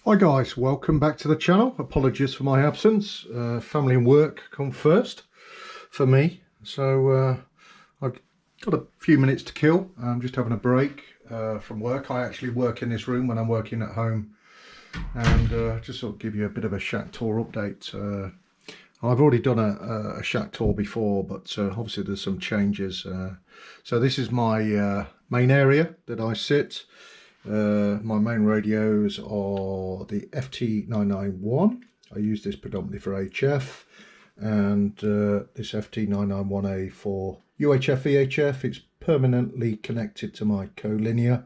Hi guys, welcome back to the channel. Apologies for my absence. Family and work come first for me. So I've got a few minutes to kill. I'm just having a break from work. I actually work in this room when I'm working at home, and just sort of give you a bit of a shack tour update. I've already done a shack tour before, but obviously there's some changes. So this is my main area that I sit. My main radios are the FT991. I use this predominantly for HF, and this FT991A for UHF VHF. It's permanently connected to my collinear.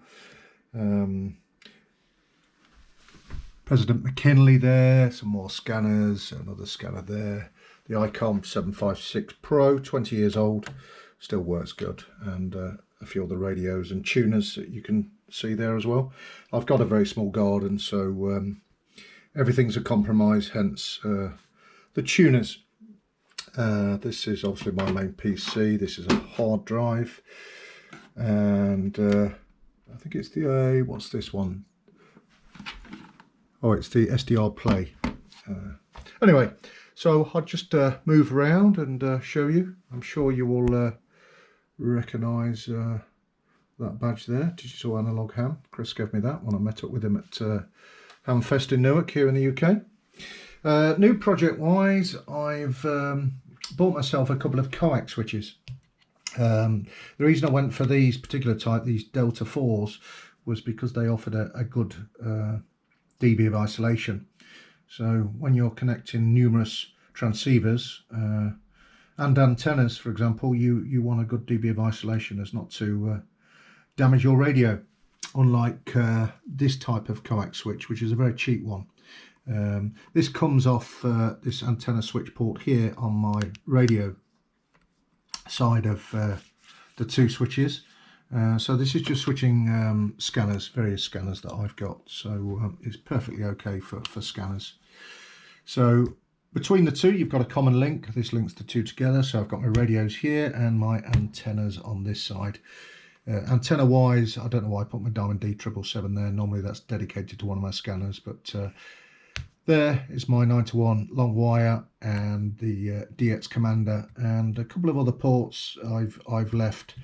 President McKinley there, some more scanners, another scanner there. The ICOM 756 Pro, 20 years old, still works good, and a few other radios and tuners that you can see there as well. I've got a very small garden, so everything's a compromise, hence the tuners. This is obviously my main PC. This is a hard drive, and I think it's the what's this one? Oh, it's the SDR Play. Anyway, so I'll just move around and show you. I'm sure you will recognise that badge there, Digital Analog Ham. Chris gave me that when I met up with him at Hamfest in Newark here in the UK. New project wise, I've bought myself a couple of coax switches. The reason I went for these particular type, these Delta 4s, was because they offered a good dB of isolation. So when you're connecting numerous transceivers and antennas, for example, you want a good dB of isolation as not to damage your radio, unlike this type of coax switch, which is a very cheap one. This comes off this antenna switch port here on my radio side of the two switches. So this is just switching scanners, various scanners that I've got, so it's perfectly okay for scanners. So between the two you've got a common link. This links the two together, so I've got my radios here and my antennas on this side. Antenna wise, I don't know why I put my Diamond D777 there. Normally that's dedicated to one of my scanners, but there is my 9-to-1 long wire and the DX Commander, and a couple of other ports I've left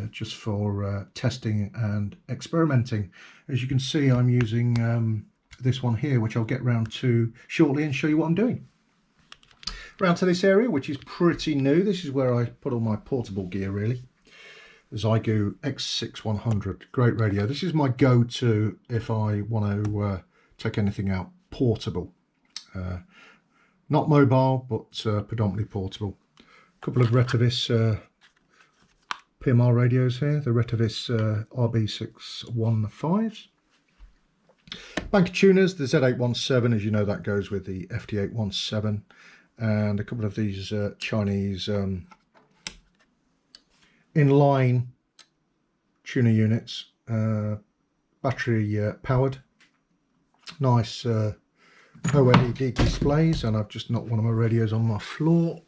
just for testing and experimenting. As you can see, I'm using this one here, which I'll get round to shortly and show you what I'm doing. Round to this area, which is pretty new. This is where I put all my portable gear, really. The Xiegu X6100, great radio. This is my go-to if I want to take anything out portable. Not mobile, but predominantly portable. A couple of Retevis PMR radios here, the Retevis RB615s. Bank of tuners, the Z817, as you know, that goes with the FT817, and a couple of these Chinese inline tuner units, battery powered, nice OLED displays, and I've just knocked one of my radios on my floor.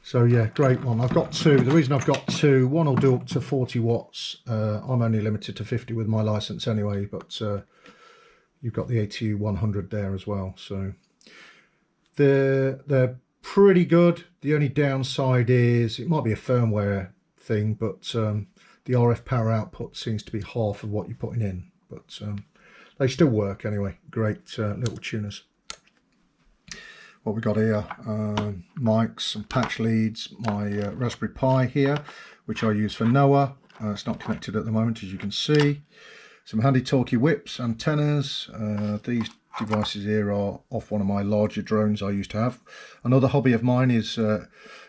So yeah, great one. I've got two. The reason I've got two, one will do up to 40 watts. I'm only limited to 50 with my license anyway, but you've got the ATU 100 there as well. So they're pretty good. The only downside is it might be a firmware thing, but the RF power output seems to be half of what you're putting in. But they still work anyway. Great little tuners. What we got here, mics, some patch leads, my Raspberry Pi here, which I use for NOAA. It's not connected at the moment, as you can see. Some handy talkie whips, antennas. These devices here are off one of my larger drones I used to have. Another hobby of mine is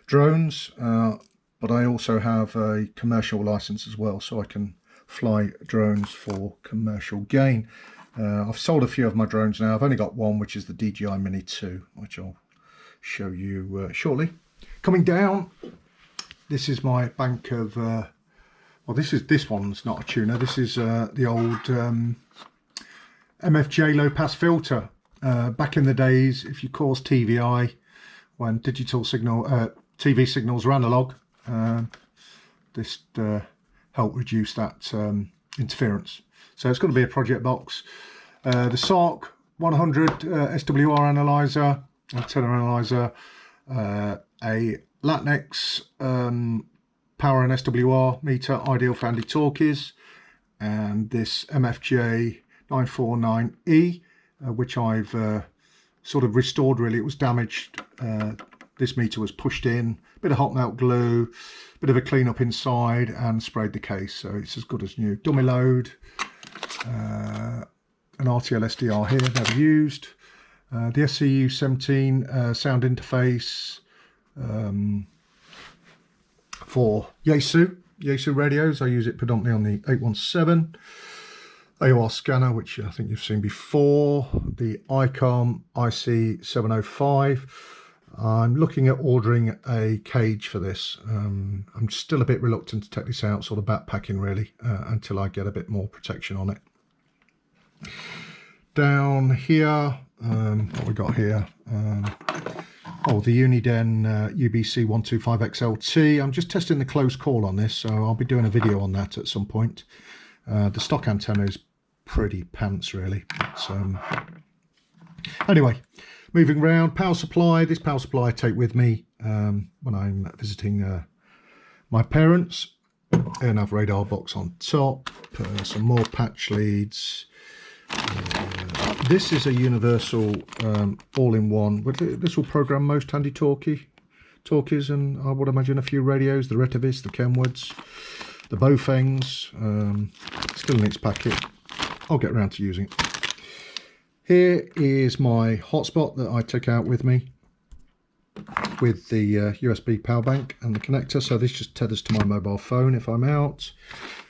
drones, but I also have a commercial license as well, so I can fly drones for commercial gain. I've sold a few of my drones now. I've only got one, which is the DJI Mini 2, which I'll show you shortly. Coming down, this is my bank of, well, this one's not a tuner. This is the old MFJ low pass filter. Back in the days, if you caused TVI, when digital signal, TV signals were analog, this helped reduce that interference. So it's going to be a project box. The SARC 100 SWR analyzer, antenna analyzer, a Latnex power and SWR meter, ideal for handy talkies, and this MFJ 949E, which I've sort of restored really. It was damaged. This meter was pushed in, a bit of hot melt glue, a bit of a clean up inside, and sprayed the case, so it's as good as new. Dummy load, an RTL SDR here, never used. The SCU 17 sound interface for Yaesu radios. I use it predominantly on the 817. AOR scanner, which I think you've seen before. The ICOM IC705. I'm looking at ordering a cage for this. I'm still a bit reluctant to take this out, sort of backpacking really, until I get a bit more protection on it. Down here, what we got here? Oh, the Uniden UBC 125XLT. I'm just testing the close call on this, so I'll be doing a video on that at some point. The stock antenna is pretty pants really. But, anyway, moving around, power supply. This power supply I take with me when I'm visiting my parents. AirNav radar box on top, some more patch leads. This is a universal all-in-one. This will program most handy talkies, and I would imagine a few radios, the Retevis, the Kenwoods, the Bofengs, still in its packet. I'll get around to using it. Here is my hotspot that I took out with me with the USB power bank and the connector. So this just tethers to my mobile phone if I'm out.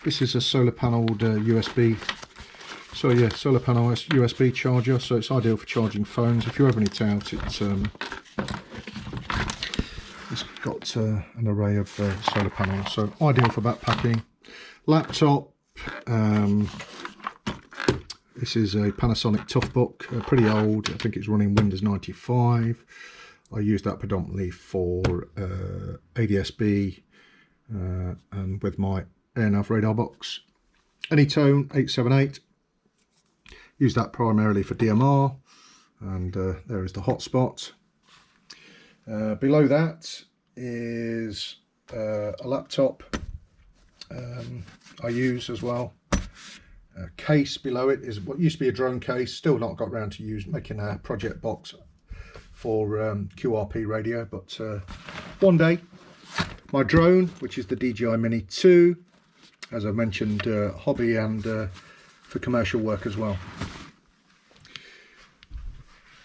This is a solar panelled USB. So yeah, solar panel USB charger. So it's ideal for charging phones. If you're ever in out, it's got an array of solar panels. So ideal for backpacking. Laptop. This is a Panasonic Toughbook, pretty old. I think it's running Windows 95. I use that predominantly for ADS-B and with my AirNav radar box. Anytone 878. Use that primarily for DMR, and there is the hotspot. Below that is a laptop I use as well. Case below it is what used to be a drone case, still not got around to making a project box for QRP radio, but one day. My drone, which is the DJI Mini 2, as I mentioned, hobby and for commercial work as well.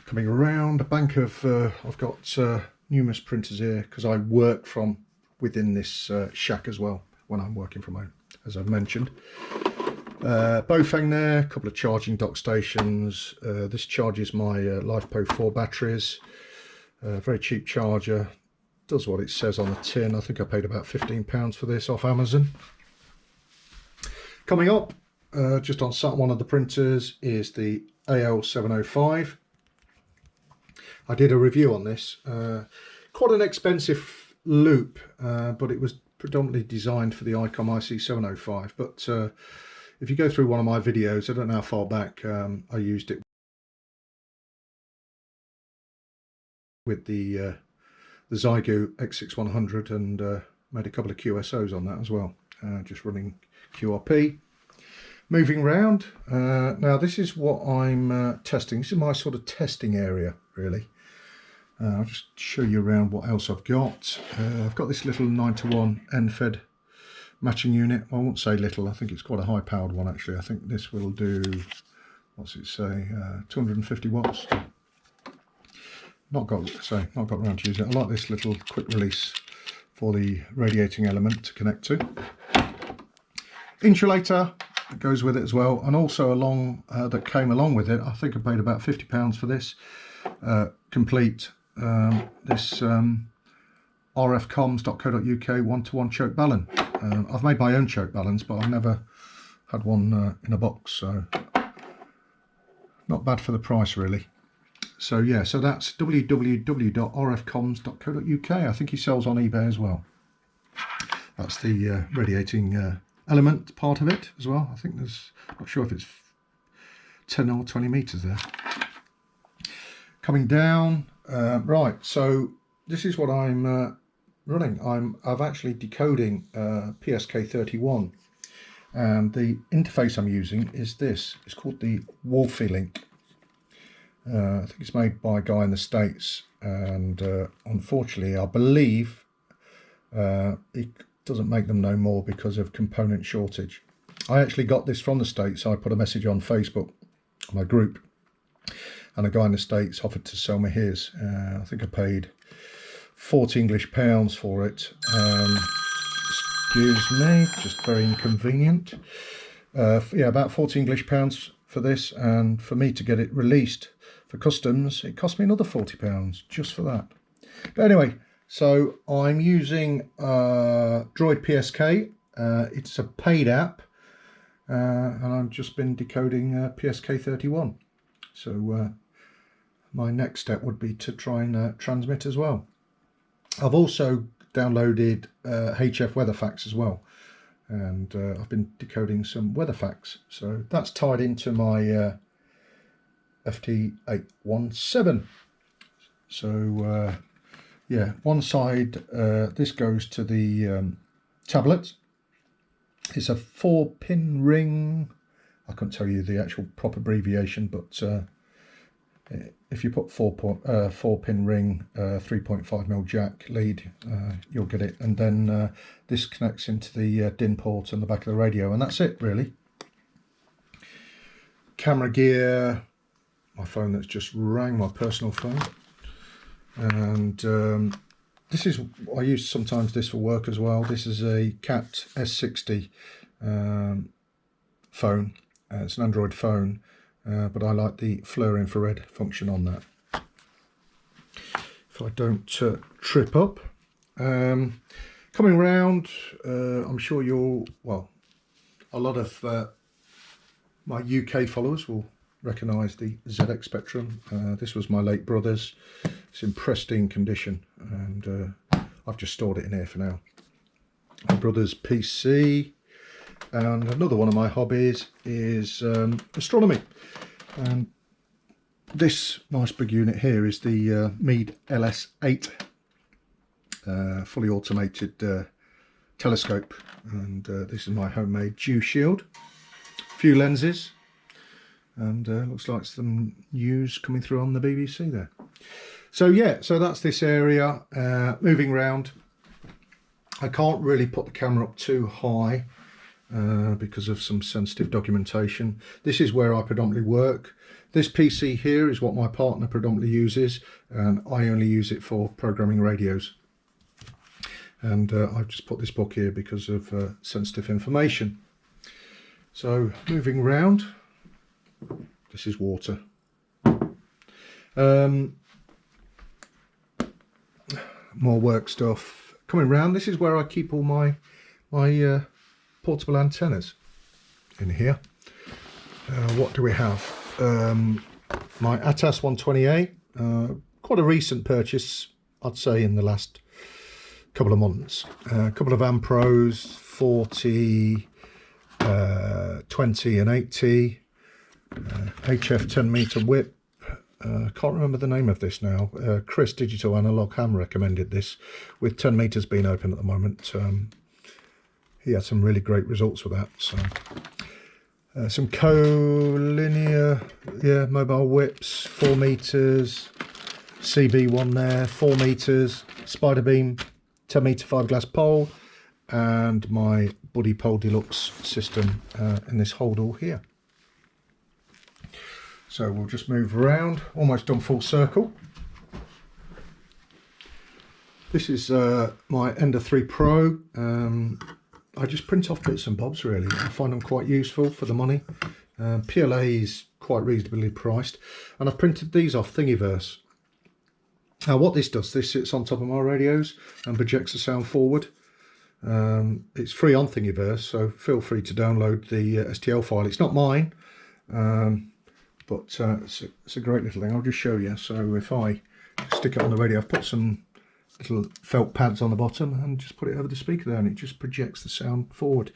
Coming around, a bank of, I've got numerous printers here because I work from within this shack as well when I'm working from home, as I've mentioned. Bofeng there, a couple of charging dock stations. This charges my LiFePO 4 batteries. Very cheap charger, does what it says on the tin. I think I paid about £15 for this off Amazon. Coming up, just on one of the printers is the AL705. I did a review on this. Quite an expensive loop, but it was predominantly designed for the ICOM IC705. But if you go through one of my videos, I don't know how far back, I used it with the Xiegu X6100 and made a couple of QSOs on that as well, just running QRP. Moving around, now this is what I'm testing. This is my sort of testing area really. I'll just show you around what else I've got. I've got this little 9-to-1 NFED matching unit. I won't say little, I think it's quite a high powered one actually. I think this will do, what's it say, 250 watts. Not got around to using it. I like this little quick release for the radiating element to connect to. Insulator that goes with it as well, and also that came along with it. I think I paid about £50 for this complete this rfcoms.co.uk 1-to-1 choke balun. I've made my own choke baluns, but I've never had one in a box, so not bad for the price really. So yeah, so that's www.rfcoms.co.uk. I think he sells on eBay as well. That's the radiating element part of it as well. I think there's, not sure if it's 10 or 20 meters there. Coming down, right, so this is what I'm running. I'm actually decoding PSK31, and the interface I'm using is this. It's called the Wolfie-Link. I think it's made by a guy in the States, and unfortunately I believe it doesn't make them no more because of component shortage. I actually got this from the States. I put a message on Facebook, my group, and a guy in the States offered to sell me his. I think I paid £40 for it. Excuse me, just very inconvenient. Yeah, about £40 for this, and for me to get it released for customs, it cost me another £40 just for that. But anyway, so I'm using Droid PSK. It's a paid app, and I've just been decoding PSK31. So my next step would be to try and transmit as well. I've also downloaded HF WeatherFax as well, and I've been decoding some WeatherFax. So that's tied into my FT817. So yeah, one side, this goes to the tablet. It's a 4-pin ring. I can't tell you the actual proper abbreviation, but if you put 4-pin ring, 3.5mm jack lead, you'll get it. And then this connects into the DIN port on the back of the radio, and that's it really. Camera gear, my phone that's just rang, my personal phone. And this is, I use sometimes this for work as well. This is a Cat S60 phone. It's an Android phone, but I like the FLIR infrared function on that. If I don't trip up. Coming round, I'm sure you'll, well, a lot of my UK followers will recognise the ZX Spectrum. This was my late brother's. It's in pristine condition, and I've just stored it in here for now. My brother's PC, and another one of my hobbies is astronomy. And this nice big unit here is the Meade LS8 fully automated telescope, and this is my homemade dew shield. A few lenses, and looks like some news coming through on the BBC there. So yeah, so that's this area. Moving around, I can't really put the camera up too high because of some sensitive documentation. This is where I predominantly work. This PC here is what my partner predominantly uses, and I only use it for programming radios. And I've just put this book here because of sensitive information. So moving around, this is water. More work stuff. Coming round, this is where I keep all my portable antennas in here. What do we have? My ATAS 120A, quite a recent purchase, I'd say in the last couple of months. A couple of Ampros, 40, 20 and 80, HF 10 meter whip. Can't remember the name of this now. Chris Digital Analog Ham recommended this, with 10 meters being open at the moment. He had some really great results with that. So some collinear, yeah, mobile whips, 4 meters, CB1 there, 4 meters, spider beam, 10 meter fiberglass pole, and my Buddy Pole Deluxe system in this holdall here. So we'll just move around, almost done full circle. This is my Ender 3 Pro. I just print off bits and bobs really. I find them quite useful for the money. PLA is quite reasonably priced. And I've printed these off Thingiverse. Now what this does, this sits on top of my radios and projects the sound forward. It's free on Thingiverse, so feel free to download the STL file. It's not mine. But it's a great little thing. I'll just show you. So if I stick it on the radio, I've put some little felt pads on the bottom and just put it over the speaker there, and it just projects the sound forward.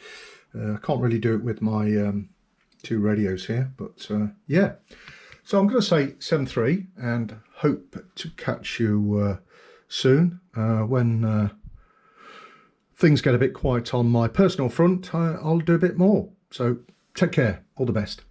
I can't really do it with my two radios here, but yeah. So I'm going to say 7.3 and hope to catch you soon when things get a bit quiet on my personal front. I'll do a bit more. So take care. All the best.